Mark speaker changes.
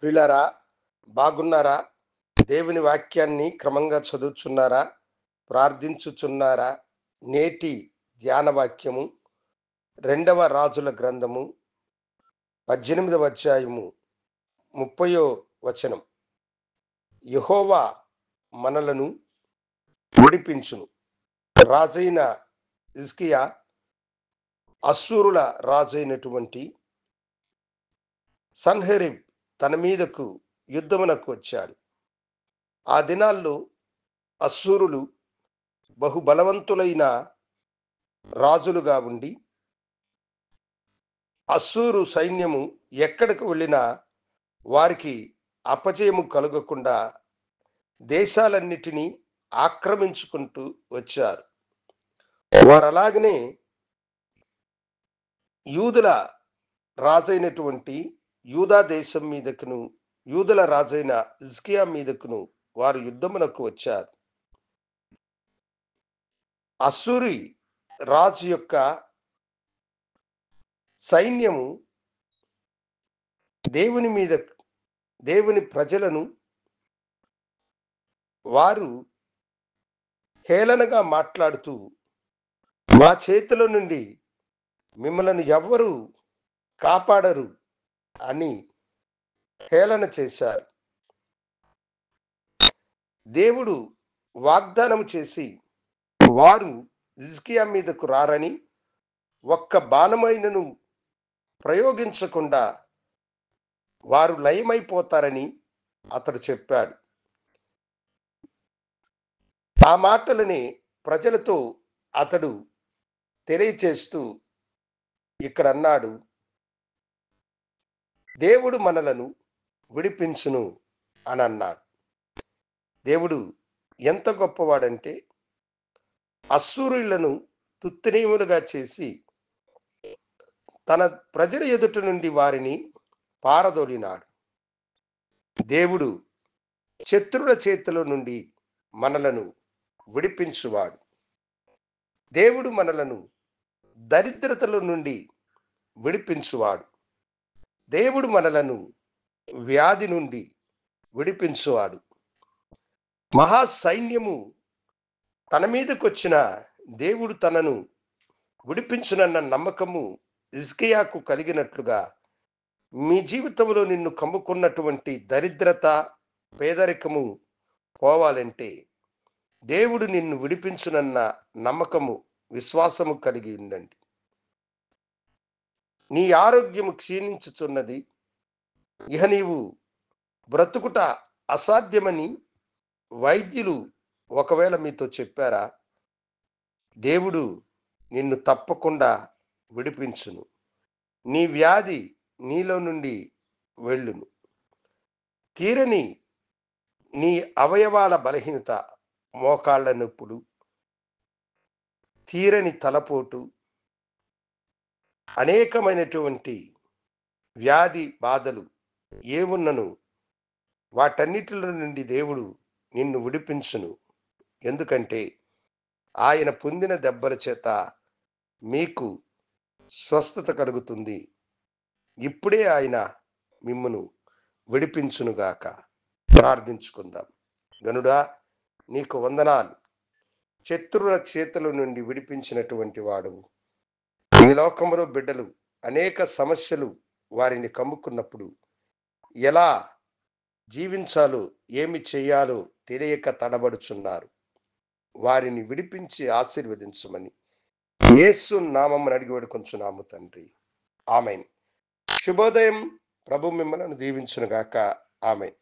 Speaker 1: ప్రియులారా, బాగున్నారా? దేవుని వాక్యాన్ని క్రమంగా చదువుచున్నారా? ప్రార్థించుచున్నారా? నేటి ధ్యాన వాక్యము రెండవ రాజుల గ్రంథము 18వ అధ్యాయము 30వ వచనం. యెహోవా మనలను విడిపించును. రాజైన హిజ్కియా అశ్షూరుల రాజైనటువంటి సన్హెరీబ్ తన మీదకు యుద్ధమునకు వచ్చాడు. ఆ దినాల్లో అశ్షూరులు బహుబలవంతులైన రాజులుగా ఉండి, అశ్షూరు సైన్యము ఎక్కడికి వెళ్ళినా వారికి అపజయము కలుగకుండా దేశాలన్నిటినీ ఆక్రమించుకుంటూ వచ్చారు. వారు అలాగనే యూదుల రాజైనటువంటి యూదా దేశం మీదకును, యూదుల రాజైన హిజ్కియా మీదకును వారు యుద్ధమునకు వచ్చారు. అశ్షూరి రాజు యొక్క సైన్యము దేవుని ప్రజలను వారు హేళనగా మాట్లాడుతూ, మా చేతిలో నుండి మిమ్మలను ఎవ్వరు కాపాడరు అని హేళన చేశారు. దేవుడు వాగ్దానం చేసి వారు హిజ్కియా మీదకు రారని, ఒక్క బాణమైనను ప్రయోగించకుండా వారు లయమైపోతారని అతడు చెప్పాడు. ఆ మాటలని ప్రజలతో అతడు తెలియచేస్తూ ఇక్కడ అన్నాడు, దేవుడు మనలను విడిపించును అని అన్నాడు. దేవుడు ఎంత గొప్పవాడంటే, అశ్షూరీయులను తుత్తినీయులుగా చేసి తన ప్రజల ఎదుట నుండి వారిని పారదోలినాడు. దేవుడు శత్రుల చేతిలో నుండి మనలను విడిపించువాడు. దేవుడు మనలను దరిద్రతల నుండి విడిపించువాడు. దేవుడు మనలను వ్యాధి నుండి విడిపించువాడు. మహా సైన్యము తన మీదకి వచ్చిన దేవుడు తనను విడిపించునన్న నమ్మకము హిజ్కియాకు కలిగినట్లుగా మీ జీవితంలో నిన్ను కమ్ముకున్నటువంటి దరిద్రత, పేదరికము పోవాలంటే దేవుడు నిన్ను విడిపించునన్న నమ్మకము, విశ్వాసము కలిగి ఉండండి. నీ ఆరోగ్యము క్షీణించుచున్నది, ఇహ నీవు బ్రతుకుట అసాధ్యమని వైద్యులు ఒకవేళ మీతో చెప్పారా? దేవుడు నిన్ను తప్పకుండా విడిపించును. నీ వ్యాధి నీలో నుండి వెళ్ళును. తీరని నీ అవయవాల బలహీనత, మోకాళ్ళ నొప్పులు, తీరని తలపోటు, అనేకమైనటువంటి వ్యాధి బాధలు ఏమున్నను వాటన్నిటిలో నుండి దేవుడు నిన్ను విడిపించును. ఎందుకంటే ఆయన పొందిన దెబ్బల చేత మీకు స్వస్థత కలుగుతుంది. ఇప్పుడే ఆయన మిమ్మును విడిపించునుగాక. ప్రార్థించుకుందాం. గనుడా, నీకు వందనాలు. శత్రువుల చేతుల నుండి విడిపించినటువంటి వాడువు. ఈ లోకంలో బిడ్డలు అనేక సమస్యలు వారిని కమ్ముకున్నప్పుడు ఎలా జీవించాలో, ఏమి చేయాలో తెలియక తడబడుచున్నారు. వారిని విడిపించి ఆశీర్వదించమని యేసు నామమున అడిగి వేడుకొంచున్నాము తండ్రి. ఆమేన్. శుభోదయం. ప్రభు మిమ్మల్ని దీవించునుగాక. ఆమేన్.